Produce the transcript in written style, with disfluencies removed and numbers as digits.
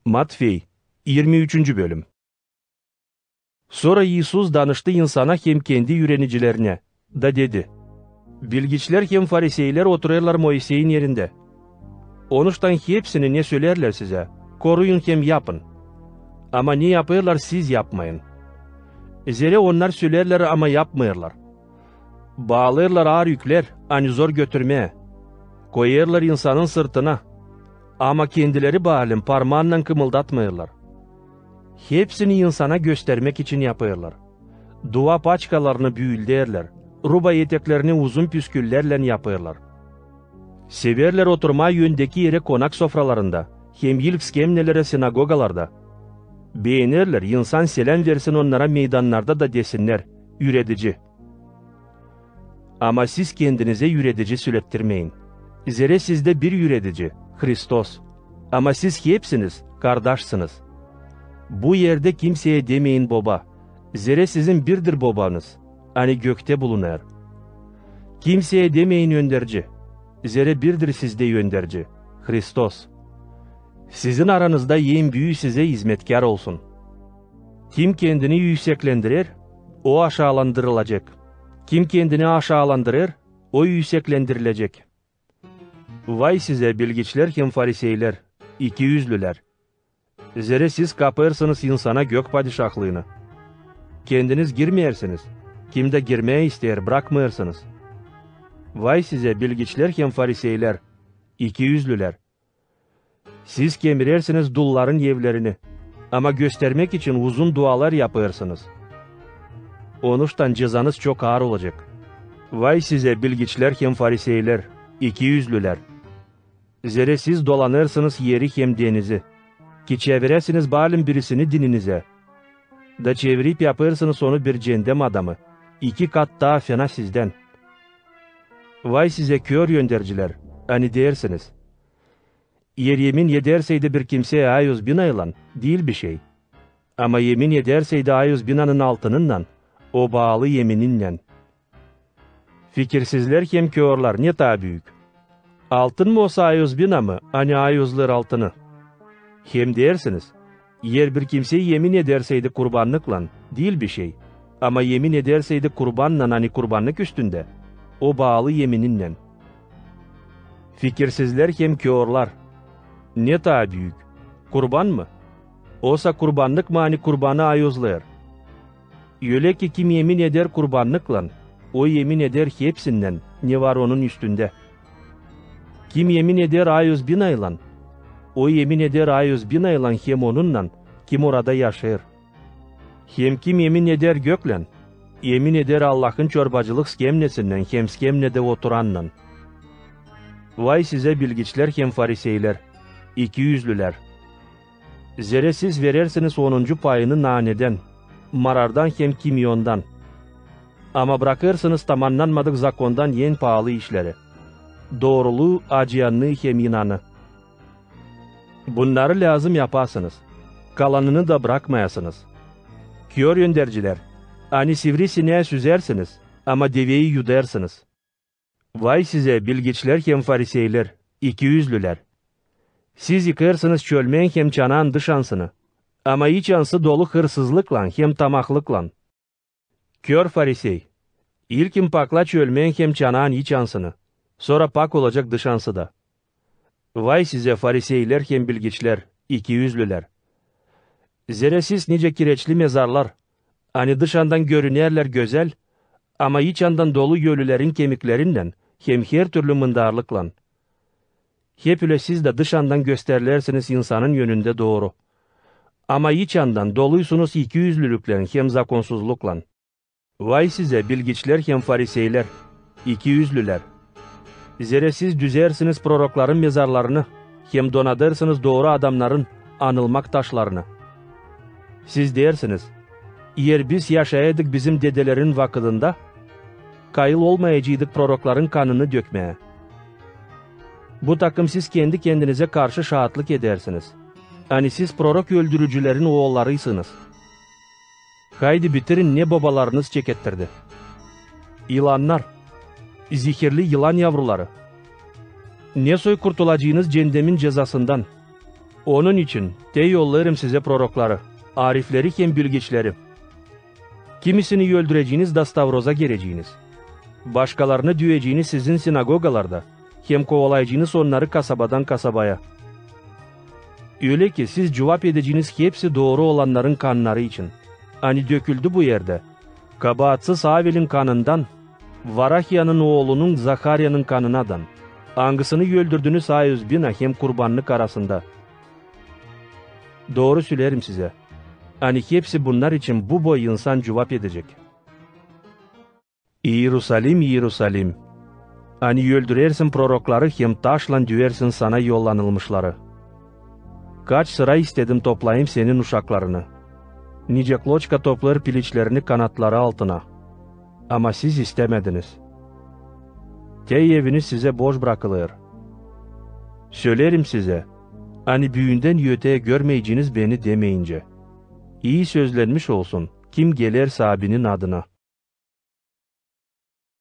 Matvey 23. bölüm. Sonra İsus danıştı insana hem kendi yürenicilerine da dedi. Bilgiçler hem fariseyler otururlar Moisey'in yerinde. Onuştan hepsini ne söylerler size, koruyun hem yapın. Ama ne yapıyorlar siz yapmayın. Zere onlar söylerler ama yapmıyorlar. Bağlarlar ağır yükler, ani zor götürmeye. Koyarlar insanın sırtına. Ama kendileri bağlım parmağından kımıldatmıyorlar. Hepsini insana göstermek için yapıyorlar. Dua paçkalarını büyülderler. Ruba eteklerini uzun püsküllerle yapıyorlar. Severler oturma yöndeki yere konak sofralarında, hem ilk skemnelere sinagogalarda. Beğenirler insan selam versin onlara meydanlarda da desinler, üretici. Ama siz kendinize üretici söylettirmeyin. Zere sizde bir üretici, Hristos. Ama siz hepsiniz, kardeşsiniz. Bu yerde kimseye demeyin baba. Zere sizin birdir babanız. Hani gökte bulunur. Kimseye demeyin önderci. Zere birdir sizde yönderci, Hristos. Sizin aranızda en büyüğü size hizmetkar olsun. Kim kendini yükseklendirir, o aşağılandırılacak. Kim kendini aşağılandırır, o yükseklendirilecek. Vay size bilgiçler hem fariseyler, ikiyüzlüler. Zere siz kapırsınız insana gök padişahlığını. Kendiniz girmeyersiniz. Kim de girmeye ister bırakmıyorsunuz. Vay size bilgiçler hem fariseyler, ikiyüzlüler. Siz kemirersiniz dulların evlerini. Ama göstermek için uzun dualar yapıyorsunuz. Onuştan cezanız çok ağır olacak. Vay size bilgiçler hem fariseyler, ikiyüzlüler. Zere siz dolanırsınız yeri hem denizi. Ki çevirersiniz balım birisini dininize. Da çevirip yapırsınız onu bir cendem adamı. 2 kat daha fena sizden. Vay size kör yönderciler, hani dersiniz. Yer yemin ederseydi bir kimseye 100.000 ayılan, değil bir şey. Ama yemin ederseydi 100.000'anın altınından, o bağlı yemininle. Fikirsizler hem körler ne daha büyük. Altın mı olsa 100.000 mı, hani 100'lar altını. Hem dersiniz, yer bir kimseye yemin ederseydi kurbanlıkla, değil bir şey. Ama yemin ederseydi kurbanla hani kurbanlık üstünde, o bağlı yemininle. Fikirsizler hem körler. Ne daha büyük? Kurban mı? Olsa kurbanlık mı hani kurbanı ayozlar? Öyle ki kim yemin eder kurbanlıkla, o yemin eder hepsinden, ne var onun üstünde. Kim yemin eder 100.000 aylan, o yemin eder 100.000 aylan hem onunla, kim orada yaşar. Hem kim yemin eder göklen, yemin eder Allah'ın çorbacılık skemnesinden hem skemnede oturanla. Vay size bilgiçler hem fariseyler, ikiyüzlüler. Zere siz verersiniz 10. payını naneden, marardan hem kimyondan. Ama bırakırsınız tamamlanmadık zakondan en pahalı işleri. Doğruluğu, acıyanlığı hem inanı. Bunları lazım yapasınız. Kalanını da bırakmayasınız. Kör yönderciler, hani sivrisineğe süzersiniz ama deveyi yudarsınız. Vay size bilgiçler hem fariseyler, ikiyüzlüler. Siz yıkarsınız çölmeyen hem çanağın dışansını. Ama iç ansı dolu hırsızlıkla hem tamaklıkla. Kör farisey, ilkin pakla çölmeyen hem çanağın iç ansını. Sonra pak olacak dışansı da. Vay size fariseyler hem bilgiçler, ikiyüzlüler. Zere siz nice kireçli mezarlar, hani dışandan görünerler güzel, ama iç andan dolu yölülerin kemiklerinden, hem her türlü mındarlıkla. Hep öyle siz de dışandan gösterirsiniz insanın yönünde doğru. Ama iç andan doluysunuz ikiyüzlülükle hem zakonsuzlukla. Vay size bilgiçler hem fariseyler, ikiyüzlüler. Zere siz düzersiniz prorokların mezarlarını, hem donadırsınız doğru adamların anılmak taşlarını. Siz dersiniz, eğer biz yaşayaydık bizim dedelerin vakıdında, kayıl olmayacaktık prorokların kanını dökmeye. Bu takım siz kendi kendinize karşı şahitlik edersiniz. Hani siz prorok öldürücülerin oğullarıysınız. Haydi bitirin ne babalarınız çekettirdi. Yılanlar, zehirli yılan yavruları. Ne soy kurtulacağınız cendemin cezasından. Onun için de yollarım size prorokları, arifleri hem bilgiçleri. Kimisini öldüreceğiniz da Stavroz'a geleceğiniz. Başkalarını düğeceğiniz sizin sinagogalarda, hem kovalayacağınız onları kasabadan kasabaya. Öyle ki siz cevap edeceğiniz hepsi doğru olanların kanları için. Hani döküldü bu yerde. Kabahatsiz Avel'in kanından, Varahya'nın oğlunun Zakarya'nın kanınadan. Hangısını öldürdünüz Ayüzbina hem kurbanlık arasında. Doğru söylerim size. Hani hepsi bunlar için bu boy insan cevap edecek. Yerusalim, Yerusalim. Hani öldürersin prorokları hem taşla düversin sana yollanılmışları. Kaç sıra istedim toplayayım senin uşaklarını. Nice kloçka toplar piliçlerini kanatları altına. Ama siz istemediniz. Tey eviniz size boş bırakılır. Söylerim size, hani büyüğünden yöteye görmeyeceğiniz beni demeyince. İyi sözlenmiş olsun, kim gelir abinin adına.